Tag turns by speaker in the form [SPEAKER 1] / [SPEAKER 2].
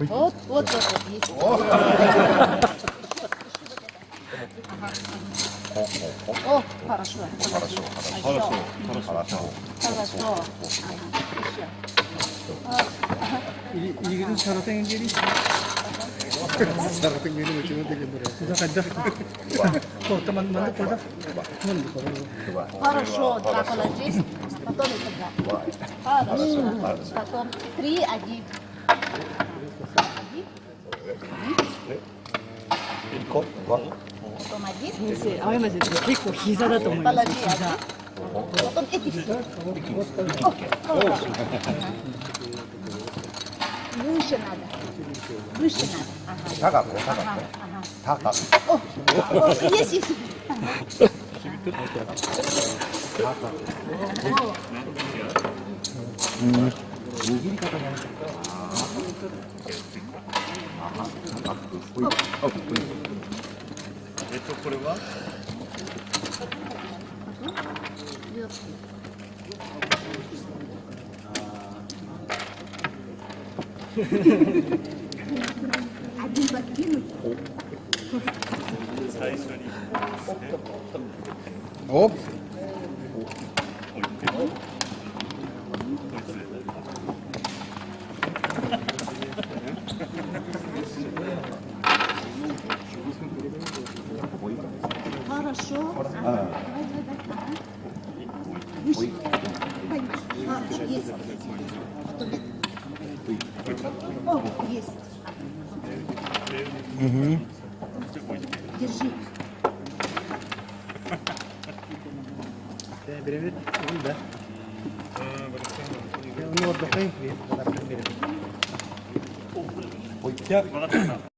[SPEAKER 1] Oh, вот, есть. О, хорошо.
[SPEAKER 2] Хорошо.
[SPEAKER 1] Хорошо.
[SPEAKER 3] 이기는 사라탱 길이 사라탱 길이 뭐 지금 되게 뭐래 가자 또 teman-teman tuh
[SPEAKER 1] Хорошо, Дракула здесь, потом это два. Хорошо. Потом 3, 1. Потом 1.
[SPEAKER 4] 先生、青山先生結構膝だと思います。
[SPEAKER 1] Положи 1. Потом эти все. Выше надо. Выше надо. Ага. Ага. О, есть. Один подкинуть.
[SPEAKER 3] Оп.
[SPEAKER 1] Хорошо. Давай. Выше. Хорошо, есть. О, есть. Держи.
[SPEAKER 3] Берем, да. Ну вот, давай,